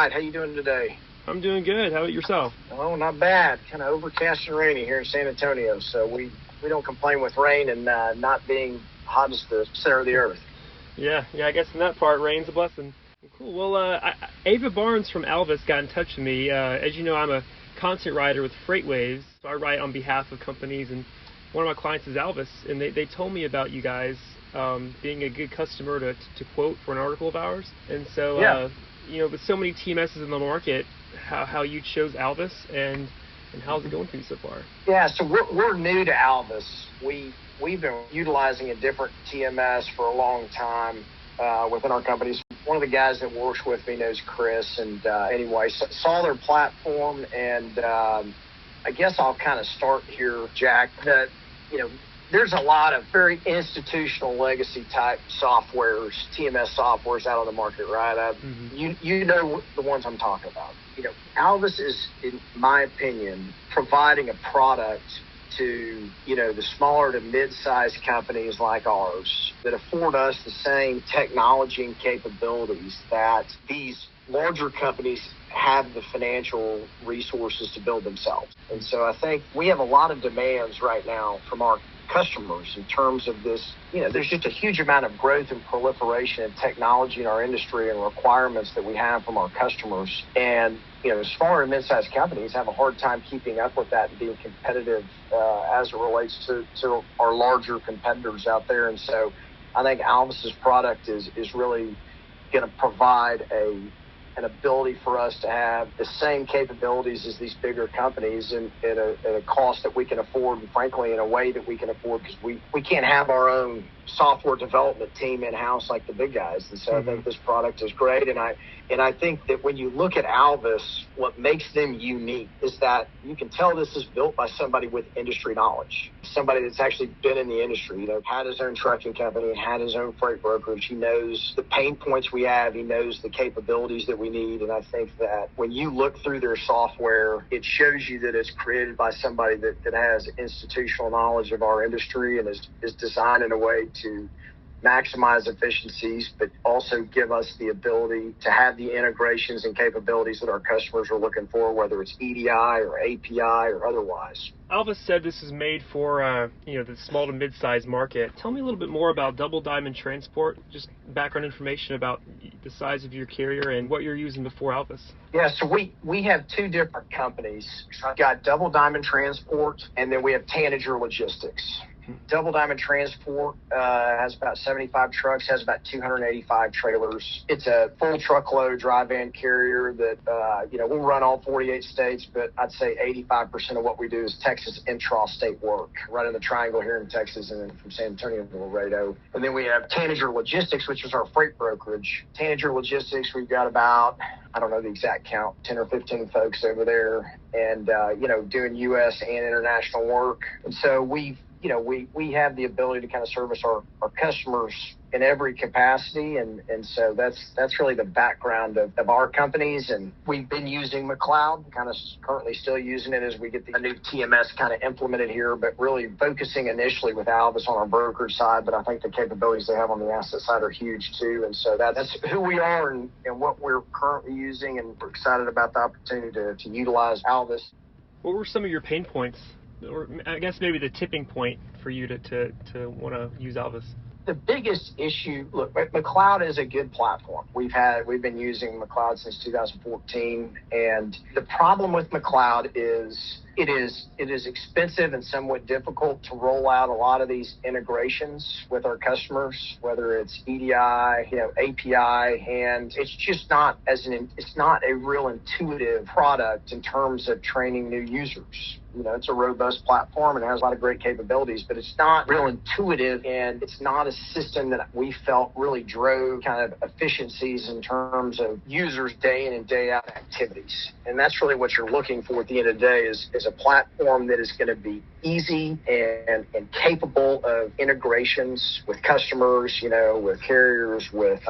right. How you doing today? I'm doing good. How about yourself? Oh, not bad. Kind of overcast and rainy here in San Antonio, so we don't complain with rain and not being hot as the center of the earth. Yeah, I guess in that part, rain's a blessing. Cool. Well, Ava Barnes from Alvis got in touch with me. As you know, I'm a content writer with FreightWaves, so I write on behalf of companies, and one of my clients is Alvis, and they told me about you guys being a good customer to quote for an article of ours. And so, with so many TMSs in the market, how you chose Alvis and how's it going for you so far? Yeah, so we're new to Alvis. We've been utilizing a different TMS for a long time within our companies. One of the guys that works with me knows Chris, and anyway, saw their platform, and I guess I'll kind of start here, Jack, that, there's a lot of very institutional legacy type softwares, TMS softwares out on the market, right? You know the ones I'm talking about. Alvis is, in my opinion, providing a product to, the smaller to mid-sized companies like ours that afford us the same technology and capabilities that these larger companies have the financial resources to build themselves. And so I think we have a lot of demands right now from our customers in terms of this. There's just a huge amount of growth and proliferation of technology in our industry and requirements that we have from our customers. And, smaller and mid-sized companies have a hard time keeping up with that and being competitive as it relates to our larger competitors out there. And so I think Alvis's product is really going to provide an ability for us to have the same capabilities as these bigger companies and at a cost that we can afford, and frankly in a way that we can afford, because we can't have our own software development team in-house like the big guys. And so I think this product is great, and I think that when you look at Alvis, what makes them unique is that you can tell this is built by somebody with industry knowledge, somebody that's actually been in the industry, had his own trucking company, had his own freight brokerage. He knows the pain points we have. He knows the capabilities that we need. And I think that when you look through their software, it shows you that it's created by somebody that has institutional knowledge of our industry and is designed in a way to maximize efficiencies, but also give us the ability to have the integrations and capabilities that our customers are looking for, whether it's EDI or API or otherwise. Alvis said this is made for the small to mid-sized market. Tell me a little bit more about Double Diamond Transport, just background information about the size of your carrier and what you're using before Alvis. Yeah, so we have two different companies. I've got Double Diamond Transport, and then we have Tanager Logistics. Double Diamond Transport has about 75 trucks, has about 285 trailers. It's a full truckload dry van carrier that, we'll run all 48 states, but I'd say 85% of what we do is Texas intra-state work, running the triangle here in Texas and then from San Antonio to Laredo. And then we have Tanager Logistics, which is our freight brokerage. Tanager Logistics, we've got about, I don't know the exact count, 10 or 15 folks over there and, doing U.S. and international work. And so we have the ability to kind of service our customers in every capacity. And so that's really the background of our companies. And we've been using McLeod, kind of currently still using it as we get the new TMS kind of implemented here, but really focusing initially with Alvis on our brokerage side. But I think the capabilities they have on the asset side are huge too. And so that's who we are and what we're currently using. And we're excited about the opportunity to utilize Alvis. What were some of your pain points? Or I guess maybe the tipping point for you to want to use Alvis? The biggest issue, look, McLeod is a good platform. We've been using McLeod since 2014, and the problem with McLeod is it is expensive and somewhat difficult to roll out a lot of these integrations with our customers, whether it's EDI, API, and it's just not it's not a real intuitive product in terms of training new users. It's a robust platform and it has a lot of great capabilities, but it's not real intuitive, and it's not a system that we felt really drove kind of efficiencies in terms of users day in and day out activities. And that's really what you're looking for at the end of the day is a platform that is going to be easy and capable of integrations with customers, with carriers, with,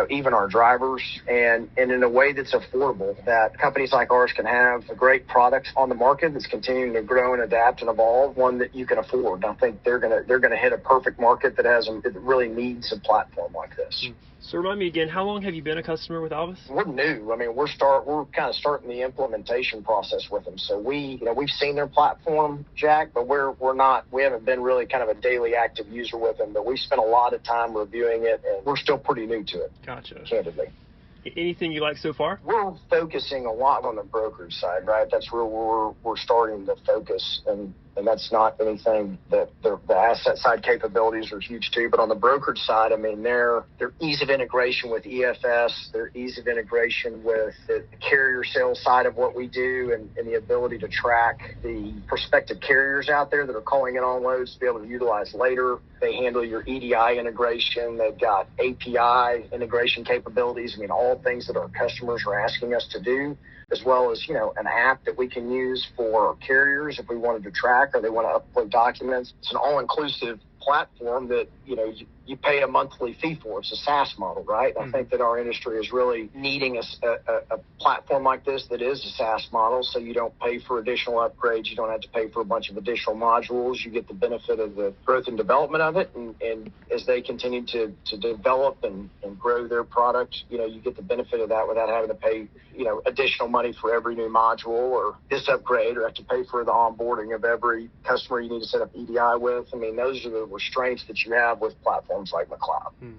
even our drivers, and in a way that's affordable, that companies like ours can have a great product on the market that's continuing continuing to grow and adapt and evolve, one that you can afford. I think they're gonna hit a perfect market that really needs a platform like this. So remind me again, how long have you been a customer with Alvis? We're new. I mean, we're kind of starting the implementation process with them. So we've seen their platform, Jack, but we haven't been really kind of a daily active user with them, but we spent a lot of time reviewing it, and we're still pretty new to it. Gotcha. Candidly. Anything you like so far? We're focusing a lot on the brokerage side, right? That's where we're starting to focus, and that's not anything that the asset side capabilities are huge too. But on the brokerage side, I mean, their ease of integration with EFS, their ease of integration with the carrier sales side of what we do, and the ability to track the prospective carriers out there that are calling in on loads to be able to utilize later. They handle your EDI integration. They've got API integration capabilities. I mean, all things that our customers are asking us to do, as well as, an app that we can use for carriers if we wanted to track or they want to upload documents. It's an all-inclusive platform that, you pay a monthly fee for. It's a SaaS model, right? Mm-hmm. I think that our industry is really needing a platform like this that is a SaaS model, so you don't pay for additional upgrades. You don't have to pay for a bunch of additional modules. You get the benefit of the growth and development of it, and as they continue to develop and grow their product, you get the benefit of that without having to pay, additional money for every new module or this upgrade, or have to pay for the onboarding of every customer you need to set up EDI with. I mean, those are the restraints that you have with platforms like McLeod.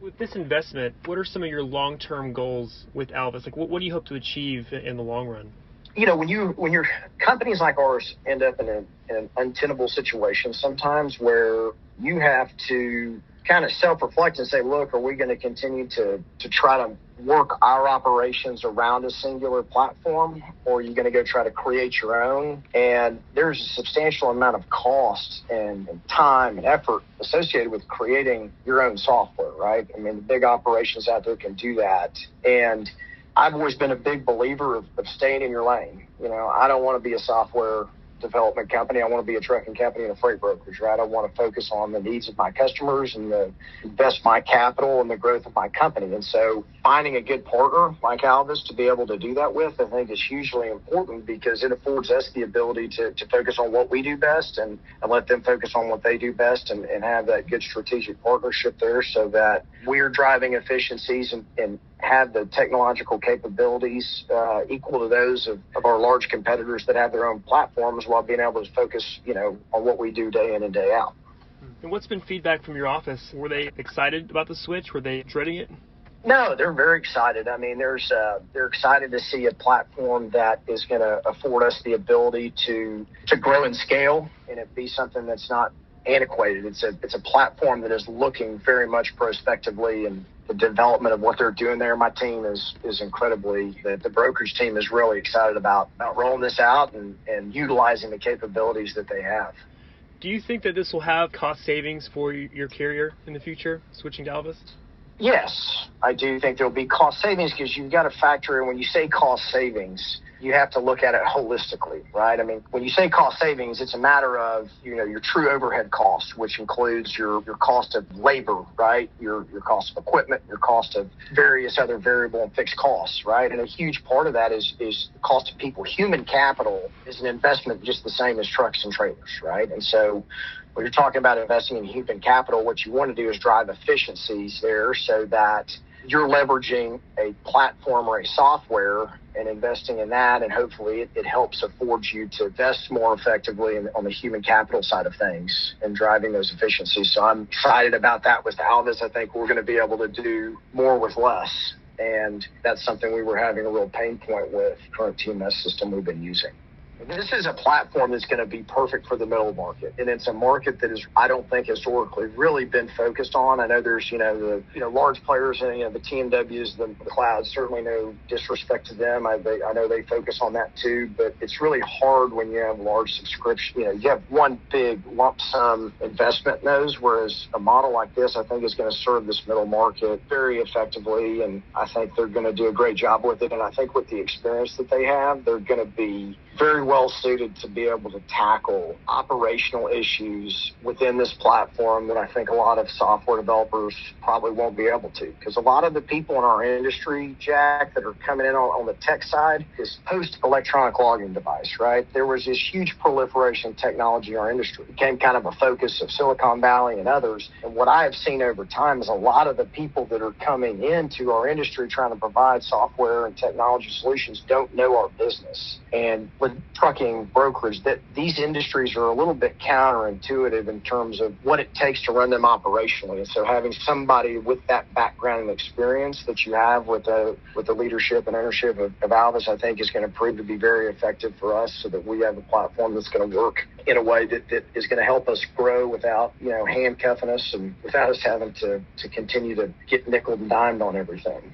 With this investment, what are some of your long-term goals with Alvis? Like, what do you hope to achieve in the long run? When your companies like ours end up in an untenable situation sometimes, where you have to kind of self-reflect and say, look, are we going to continue to try to work our operations around a singular platform, or are you going to go try to create your own? And there's a substantial amount of cost and time and effort associated with creating your own software, right? I mean, the big operations out there can do that. And I've always been a big believer of staying in your lane. I don't want to be a software development company. I want to be a trucking company and a freight brokerage, right? I want to focus on the needs of my customers and invest my capital in the growth of my company. And so finding a good partner like Alvis to be able to do that with, I think, is hugely important, because it affords us the ability to focus on what we do best and let them focus on what they do best, and have that good strategic partnership there, so that we're driving efficiencies and have the technological capabilities equal to those of our large competitors that have their own platforms, while being able to focus, on what we do day in and day out. And what's been feedback from your office? Were they excited about the switch? Were they dreading it? No, they're very excited. I mean, they're excited to see a platform that is going to afford us the ability to grow and scale, and it be something that's not antiquated. It's a platform that is looking very much prospectively, and the development of what they're doing there. My team is incredibly, the brokerage team is really excited about rolling this out and utilizing the capabilities that they have. Do you think that this will have cost savings for your carrier in the future, switching to Alvis? Yes, I do think there'll be cost savings, because you've got to factor in, when you say cost savings, you have to look at it holistically, right? I mean, when you say cost savings, it's a matter of, your true overhead costs, which includes your cost of labor, right? Your cost of equipment, your cost of various other variable and fixed costs, right? And a huge part of that is the cost of people. Human capital is an investment just the same as trucks and trailers, right? And so when you're talking about investing in human capital, what you want to do is drive efficiencies there, so that you're leveraging a platform or a software and investing in that, and hopefully it helps afford you to invest more effectively on the human capital side of things and driving those efficiencies. So I'm excited about that with Alvis. I think we're going to be able to do more with less, and that's something we were having a real pain point with the current TMS system we've been using. This is a platform that's going to be perfect for the middle market, and it's a market that is, I don't think, historically really been focused on. I know there's, the large players, and the TMWs, the clouds. Certainly no disrespect to them. I know they focus on that too, but it's really hard when you have large subscription. You have one big lump sum investment in those, whereas a model like this, I think, is going to serve this middle market very effectively, and I think they're going to do a great job with it. And I think with the experience that they have, they're going to be very well well suited to be able to tackle operational issues within this platform that I think a lot of software developers probably won't be able to. Because a lot of the people in our industry, Jack, that are coming in on the tech side is post-electronic logging device, right? There was this huge proliferation of technology in our industry. It became kind of a focus of Silicon Valley and others. And what I have seen over time is a lot of the people that are coming into our industry trying to provide software and technology solutions don't know our business. And with trucking brokerage, that these industries are a little bit counterintuitive in terms of what it takes to run them operationally. And so having somebody with that background and experience that you have with the leadership and ownership of Alvis, I think is going to prove to be very effective for us, so that we have a platform that's going to work in a way that is going to help us grow without, handcuffing us and without us having to continue to get nickel and dimed on everything.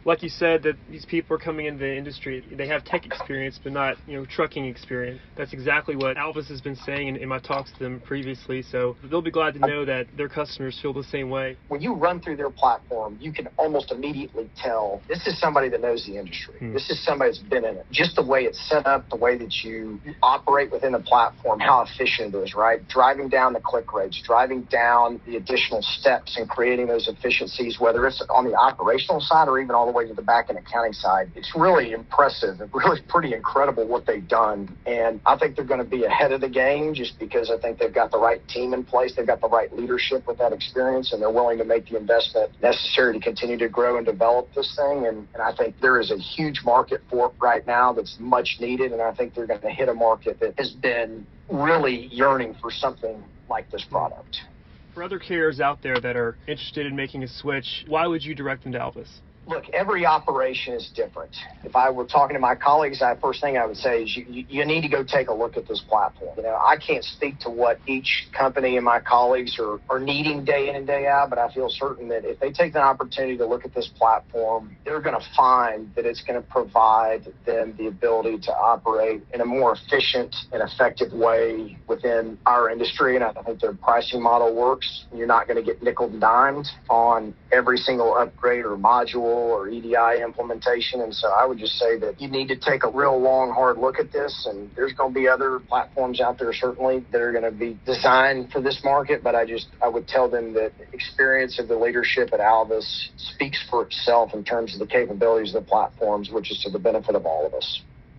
Like you said, that these people are coming into the industry, they have tech experience, but not, trucking experience. That's exactly what Alvis has been saying in my talks to them previously, so they'll be glad to know that their customers feel the same way. When you run through their platform, you can almost immediately tell this is somebody that knows the industry. This is somebody that's been in it. Just the way it's set up, the way that you operate within the platform, how efficient it is, right? Driving down the click rates, driving down the additional steps and creating those efficiencies, whether it's on the operational side or even all the way to the back end accounting side. It's really impressive and really pretty incredible what they've done. And I think they're going to be ahead of the game just because I think they've got the right team in place. They've got the right leadership with that experience, and they're willing to make the investment necessary to continue to grow and develop this thing. And I think there is a huge market for it right now that's much needed. And I think they're going to hit a market that has been really yearning for something like this product. For other carriers out there that are interested in making a switch, why would you direct them to Alvis? Look, every operation is different. If I were talking to my colleagues, the first thing I would say is you need to go take a look at this platform. I can't speak to what each company and my colleagues are needing day in and day out, but I feel certain that if they take the opportunity to look at this platform, they're going to find that it's going to provide them the ability to operate in a more efficient and effective way within our industry. And I think their pricing model works. You're not going to get nickel and dimed on every single upgrade or module or EDI implementation. And so I would just say that you need to take a real long, hard look at this. And there's going to be other platforms out there, certainly, that are going to be designed for this market. But I would tell them that the experience of the leadership at Alvis speaks for itself in terms of the capabilities of the platforms, which is to the benefit of all of us.